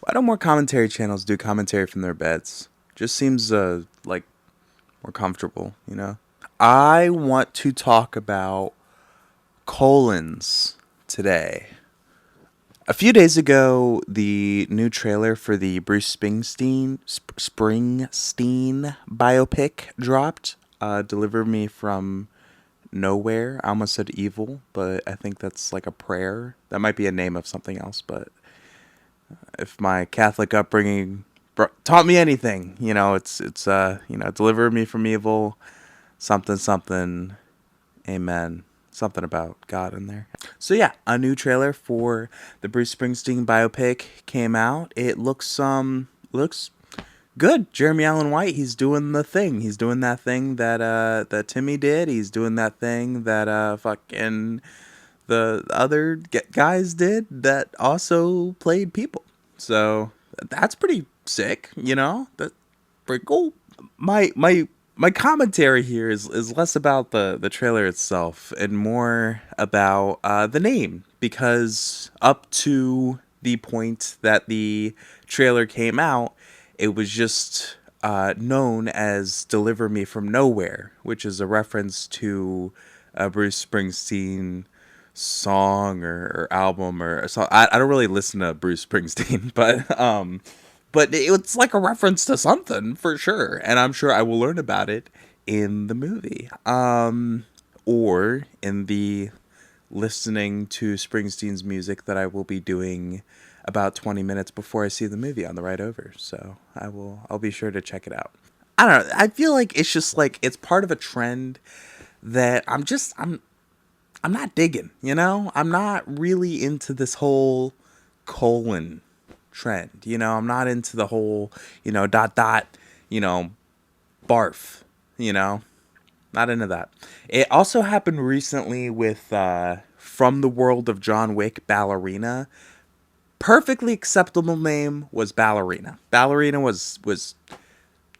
Why don't more commentary channels do commentary from their beds? Just seems like more comfortable, you know? I want to talk about colons today. A few days ago, the new trailer for the Bruce Springsteen biopic dropped. Deliver Me from Nowhere. I almost said evil, but I think that's like a prayer. That might be a name of something else, but if my Catholic upbringing taught me anything, it's deliver me from evil, something something, amen, something about God in there. So yeah, a new trailer for the Bruce Springsteen biopic came out. It looks good. Jeremy Allen White, he's doing the thing. He's doing that thing that Timmy did. He's doing that thing that fucking the other guys did that also played people. So that's pretty sick, you know? That's pretty cool. My commentary here is less about the trailer itself and more about the name, because up to the point that the trailer came out, it was just known as Deliver Me from Nowhere, which is a reference to Bruce Springsteen song or album or so. I don't really listen to Bruce Springsteen, but it's like a reference to something for sure, and I'm sure I will learn about it in the movie, or in the listening to Springsteen's music that I will be doing about 20 minutes before I see the movie on the ride over. So I'll be sure to check it out. I don't know. I feel like it's just like it's part of a trend that I'm not digging, you know? I'm not really into this whole colon trend, you know? I'm not into the whole, dot dot, you know, barf, you know? Not into that. It also happened recently with From the World of John Wick, Ballerina. Perfectly acceptable name was Ballerina. Ballerina was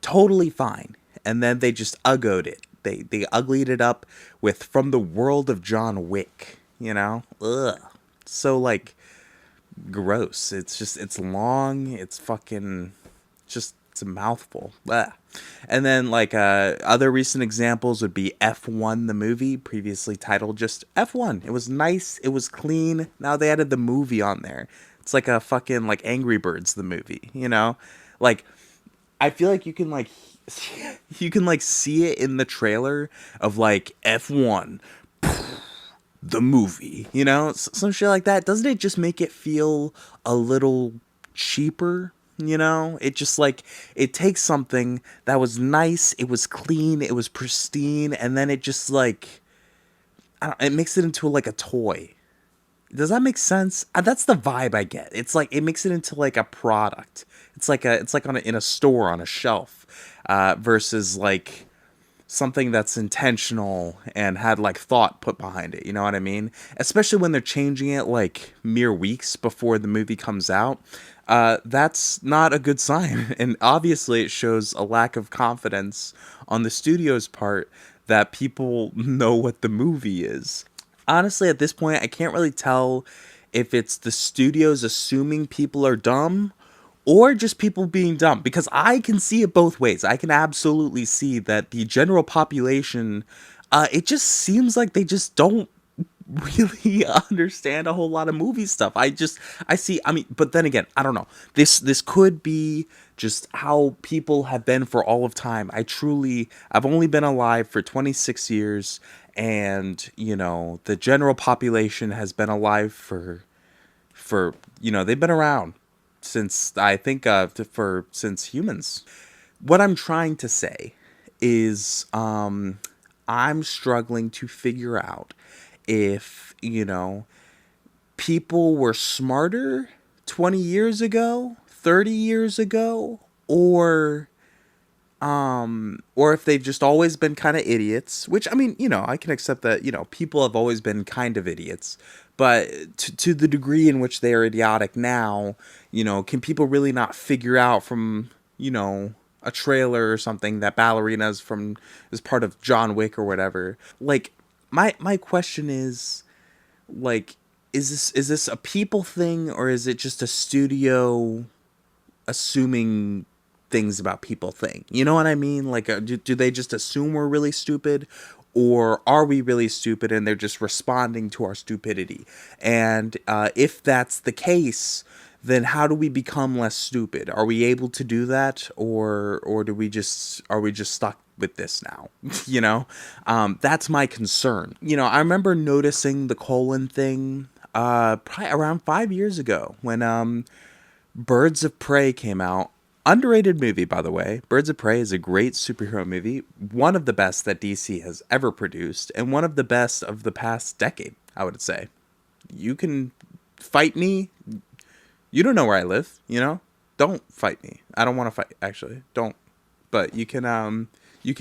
totally fine. And then they just uggoed it. They uglied it up with From the World of John Wick, you know? Ugh. So like gross. It's long, it's fucking just it's a mouthful. Blah. And then like other recent examples would be F1 the movie, previously titled just F1. It was nice, it was clean. Now they added the movie on there. It's like a fucking like Angry Birds the movie, you know? Like I feel like you can like you can like see it in the trailer of like F1 the movie, you know, some shit like that. Doesn't it just make it feel a little cheaper? You know, it just like it takes something that was nice, it was clean, it was pristine, and then it just like it makes it into like a toy. Does that make sense? That's the vibe I get. It's like it makes it into like a product. It's like in a store on a shelf, versus like something that's intentional and had like thought put behind it. You know what I mean? Especially when they're changing it like mere weeks before the movie comes out. That's not a good sign. And obviously, it shows a lack of confidence on the studio's part that people know what the movie is. Honestly, at this point, I can't really tell if it's the studios assuming people are dumb or just people being dumb, because I can see it both ways. I can absolutely see that the general population, it just seems like they just don't really understand a whole lot of movie stuff. I see. I mean, but then again, I don't know. This could be just how people have been for all of time. I've only been alive for 26 years, and the general population has been alive for they've been around since I think for since humans. What I'm trying to say is I'm struggling to figure out if people were smarter 20 years ago, 30 years ago, or if they've just always been kind of idiots, which I mean, I can accept that, people have always been kind of idiots, but to the degree in which they are idiotic now, can people really not figure out from, a trailer or something that ballerinas from is part of John Wick or whatever? Like my question is, like, is this a people thing, or is it just a studio assuming things about people think. You know what I mean? Like, do they just assume we're really stupid? Or are we really stupid and they're just responding to our stupidity? And if that's the case, then how do we become less stupid? Are we able to do that, or do we just are we just stuck with this now? You know, that's my concern. You know, I remember noticing the colon thing probably around 5 years ago when Birds of Prey came out. Underrated movie, by the way. Birds of Prey is a great superhero movie, one of the best that DC has ever produced, and one of the best of the past decade, I would say. You can fight me. You don't know where I live, you know? Don't fight me. I don't want to fight, actually. Don't. But you can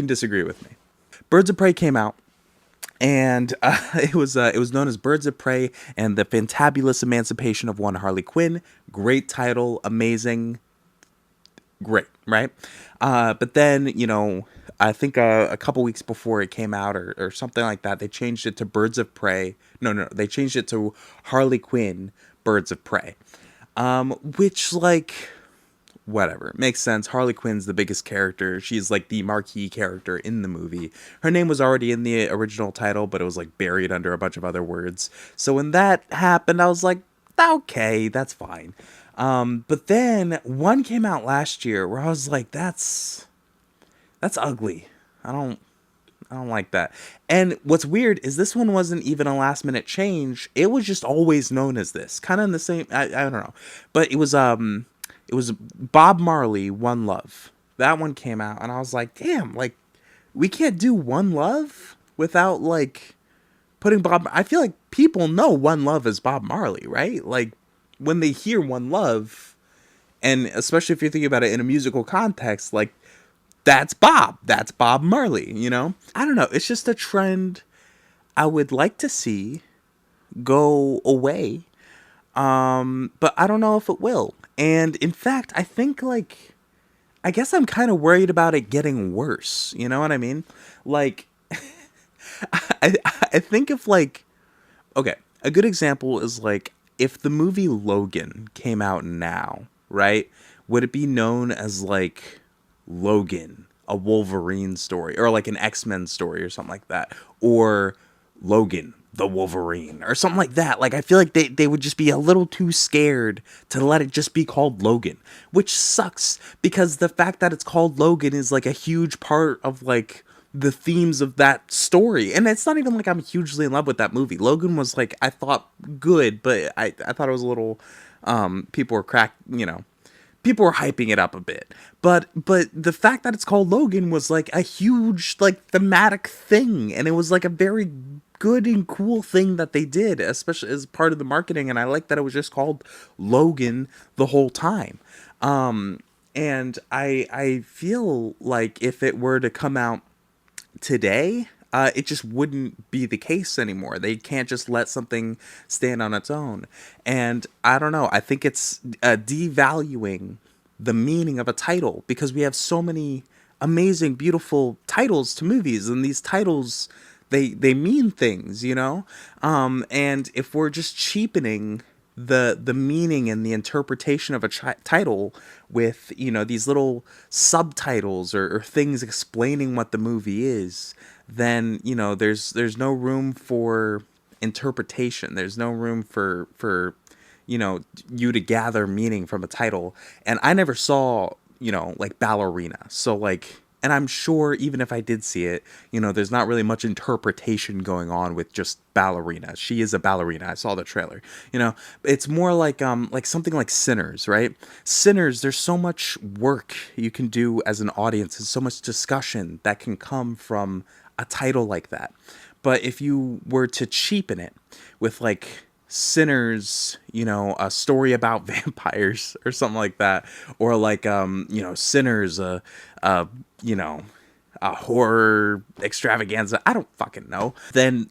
disagree with me. Birds of Prey came out, and it was known as Birds of Prey and the Fantabulous Emancipation of One Harley Quinn. Great title, amazing, great, right? But then, you know, I think a couple weeks before it came out, or something like that, they changed it to Birds of Prey. No, they changed it to Harley Quinn Birds of Prey. Which, like, whatever, makes sense. Harley Quinn's the biggest character. She's like the marquee character in the movie. Her name was already in the original title, but it was like buried under a bunch of other words. So when that happened, I was like, okay, that's fine. But then one came out last year where I was like, that's ugly. I don't I don't like that. And what's weird is this one wasn't even a last minute change. It was just always known as this. Kind of in the same I don't know. But it was Bob Marley One Love. That one came out and I was like, "Damn, like we can't do One Love without like putting Bob I feel like people know One Love as Bob Marley, right? Like when they hear One Love, and especially if you're thinking about it in a musical context, like that's Bob. That's Bob Marley, you know? I don't know. It's just a trend I would like to see go away. But I don't know if it will. And in fact, I think like I guess I'm kind of worried about it getting worse. You know what I mean? Like I I think if like okay, a good example is like if the movie Logan came out now, right? Would it be known as like Logan, a Wolverine story, or like an X-Men story or something like that, or Logan, the Wolverine, or something like that? Like I feel like they would just be a little too scared to let it just be called Logan, which sucks because the fact that it's called Logan is like a huge part of like the themes of that story. And it's not even like I'm hugely in love with that movie. Logan was like I thought good, but I thought it was a little people were people were hyping it up a bit. But the fact that it's called Logan was like a huge like thematic thing, and it was like a very good and cool thing that they did, especially as part of the marketing, and I like that it was just called Logan the whole time. And I feel like if it were to come out today, it just wouldn't be the case anymore. They can't just let something stand on its own. And I don't know. I think it's devaluing the meaning of a title because we have so many amazing, beautiful titles to movies, and these titles they mean things, you know. And if we're just cheapening the meaning and the interpretation of a title with these little subtitles or things explaining what the movie is, then there's no room for interpretation. There's no room for you to gather meaning from a title. And I never saw like Ballerina, so like, and I'm sure even if I did see it, there's not really much interpretation going on with just Ballerina. She is a ballerina. I saw the trailer. It's more like something like Sinners, right? Sinners, there's so much work you can do as an audience and so much discussion that can come from a title like that. But if you were to cheapen it with like Sinners, a story about vampires or something like that, or like Sinners, you know, a horror extravaganza. I don't fucking know. Then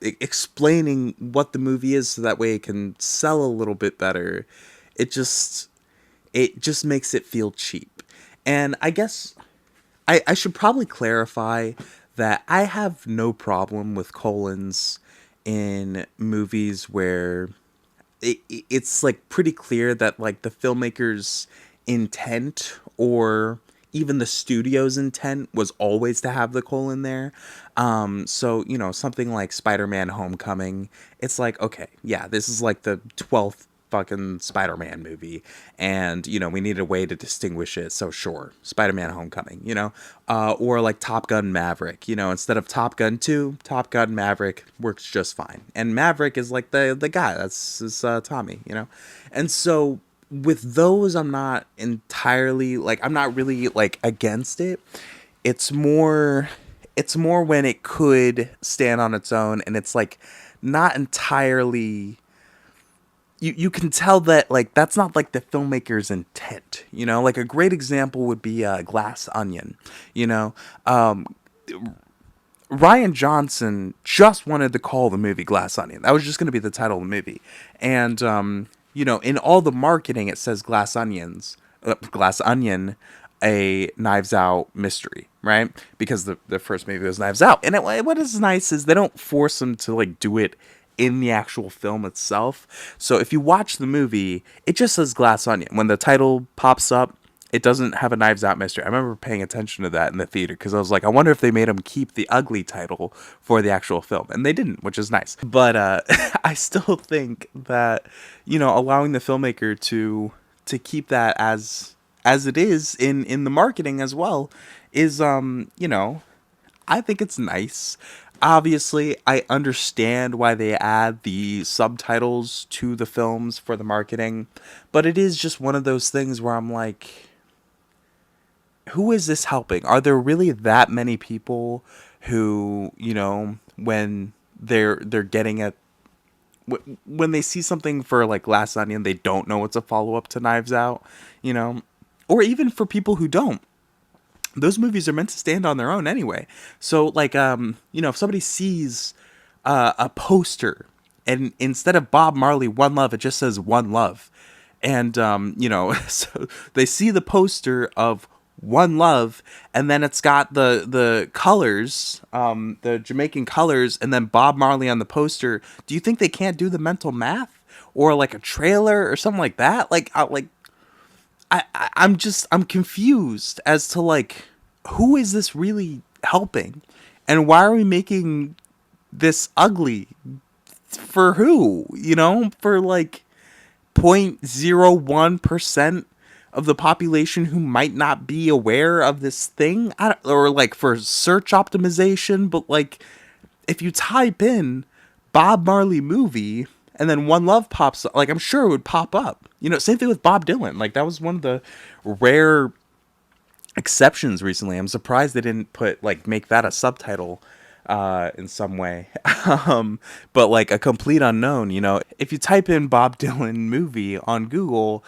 explaining what the movie is so that way it can sell a little bit better. It just makes it feel cheap. And I guess I should probably clarify that I have no problem with colons in movies where it's like pretty clear that like the filmmakers intent, or even the studio's intent was always to have the coal in there. So, something like Spider-Man Homecoming, it's like, okay, yeah, this is like the 12th fucking Spider-Man movie, and we needed a way to distinguish it. So sure, Spider-Man Homecoming, or like Top Gun Maverick, instead of Top Gun 2, Top Gun Maverick works just fine. And Maverick is like the guy, that's is Tommy, and so with those, I'm not entirely like, I'm not really like against it. It's more it's more when it could stand on its own, and it's like not entirely, you can tell that like that's not like the filmmaker's intent. Like a great example would be Glass Onion. you know Ryan Johnson just wanted to call the movie Glass Onion. That was just going to be the title of the movie. And, in all the marketing, it says Glass Onion, a Knives Out mystery, right? Because the first movie was Knives Out. And what is nice is they don't force them to, like, do it in the actual film itself. So if you watch the movie, it just says Glass Onion. When the title pops up, it doesn't have a Knives Out mystery. I remember paying attention to that in the theater because I was like, I wonder if they made him keep the ugly title for the actual film, and they didn't, which is nice. But I still think that allowing the filmmaker to keep that as it is in the marketing as well is I think it's nice. Obviously, I understand why they add the subtitles to the films for the marketing, but it is just one of those things where I'm like, who is this helping? Are there really that many people who, when they're getting at when they see something for like Glass Onion, they don't know it's a follow up to Knives Out, or even for people who don't. Those movies are meant to stand on their own anyway. So like, if somebody sees a poster and instead of Bob Marley One Love, it just says One Love, and so they see the poster of One Love, and then it's got the colors, the Jamaican colors, and then Bob Marley on the poster. Do you think they can't do the mental math, or like a trailer or something like that? I'm confused as to like, who is this really helping, and why are we making this ugly for who? For like 0.01% of the population who might not be aware of this thing, or like for search optimization. But like, if you type in Bob Marley movie and then One Love pops up, like I'm sure it would pop up. Same thing with Bob Dylan. Like that was one of the rare exceptions recently. I'm surprised they didn't make that a subtitle in some way. But like a complete unknown, if you type in Bob Dylan movie on Google,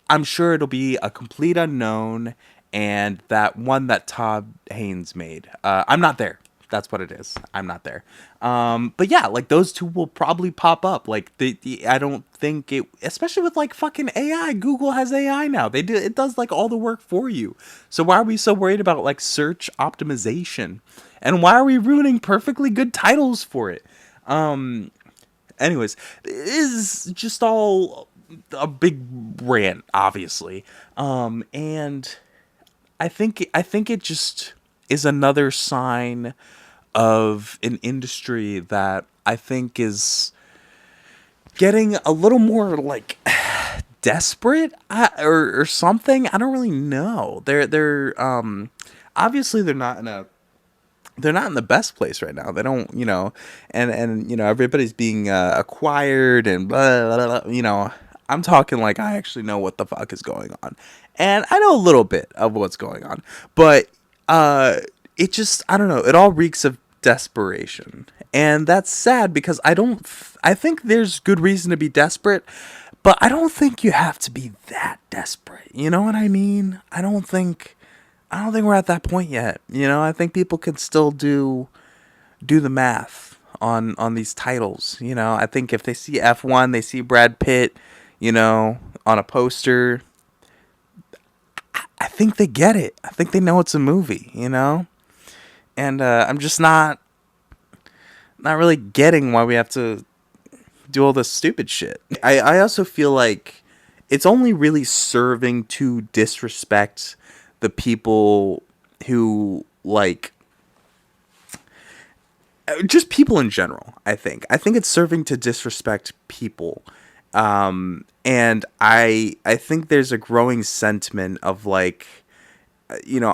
I'm sure it'll be a complete unknown, and that one that Todd Haynes made. I'm not there. That's what it is. I'm not there. But yeah, like those two will probably pop up. Like I don't think it, especially with like fucking AI. Google has AI now. It does like all the work for you. So why are we so worried about like search optimization? And why are we ruining perfectly good titles for it? Anyways, it is just all a big rant, obviously. And I think it just is another sign of an industry that I think is getting a little more like desperate, or something. I don't really know. They're obviously they're not in the best place right now. They don't, and everybody's being acquired and blah, blah, blah, I'm talking like I actually know what the fuck is going on. And I know a little bit of what's going on, but it just, I don't know, it all reeks of desperation. And that's sad because I think there's good reason to be desperate, but I don't think you have to be that desperate. You know what I mean? I don't think we're at that point yet. I think people can still do the math on these titles. I think if they see F1, they see Brad Pitt, on a poster, I think they get it. I think they know it's a movie, And I'm just not really getting why we have to do all this stupid shit. I also feel like it's only really serving to disrespect the people who like just people in general. I think it's serving to disrespect people, and I think there's a growing sentiment of like,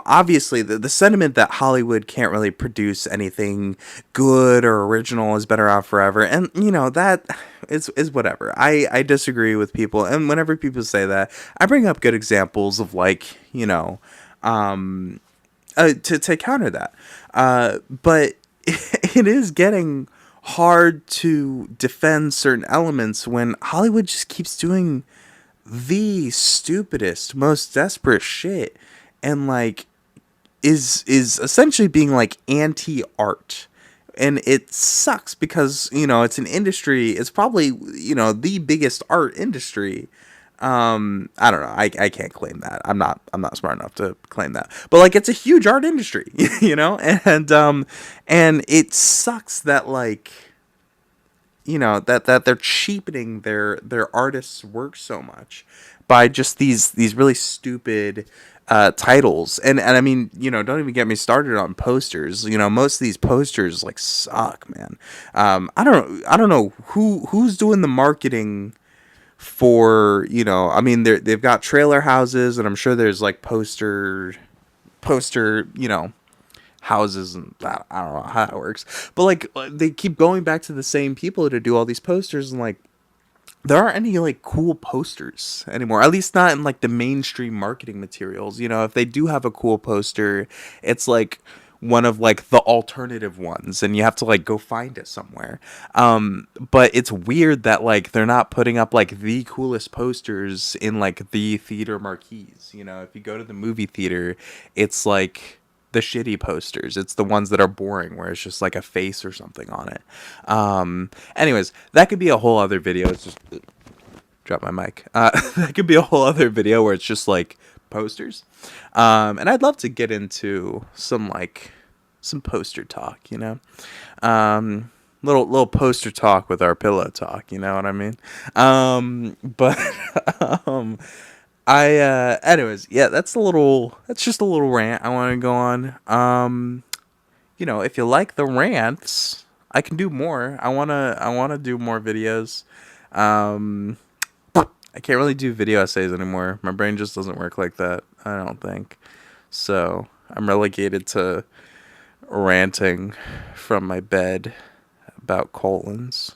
obviously the sentiment that Hollywood can't really produce anything good or original has been around forever. And, that is whatever. I disagree with people. And whenever people say that, I bring up good examples of like, to counter that. But it is getting hard to defend certain elements when Hollywood just keeps doing the stupidest, most desperate shit, and like is essentially being like anti art. And it sucks because, it's an industry, it's probably, the biggest art industry. I don't know. I can't claim that. I'm not smart enough to claim that. But like it's a huge art industry, and it sucks that like, that they're cheapening their artists' work so much by just these really stupid titles. And I mean, don't even get me started on posters. Most of these posters like suck, man. I don't know who's doing the marketing for, I mean, they've got trailer houses, and I'm sure there's like poster houses, and I don't know how it works, but like they keep going back to the same people to do all these posters, and like there aren't any like cool posters anymore, at least not in like the mainstream marketing materials. If they do have a cool poster, it's like one of like the alternative ones, and you have to like go find it somewhere. But it's weird that like they're not putting up like the coolest posters in like the theater marquees. If you go to the movie theater, it's like the shitty posters. It's the ones that are boring, where it's just like a face or something on it. Anyways, that could be a whole other video. It's just drop my mic. That could be a whole other video where it's just like posters. And I'd love to get into some poster talk, little poster talk with our pillow talk, you know what I mean? But I anyways, yeah, that's just a little rant I want to go on. If you like the rants, I can do more. I wanna do more videos. Um I can't really do video essays anymore. My brain just doesn't work like that, I don't think. So I'm relegated to ranting from my bed about colons.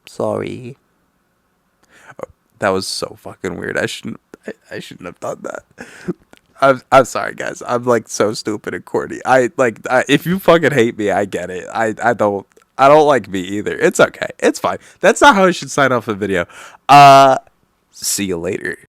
Sorry. That was so fucking weird. I shouldn't have done that. I'm sorry, guys. I'm like so stupid and corny. If you fucking hate me, I get it. I don't like me either. It's okay. It's fine. That's not how I should sign off a video. See you later.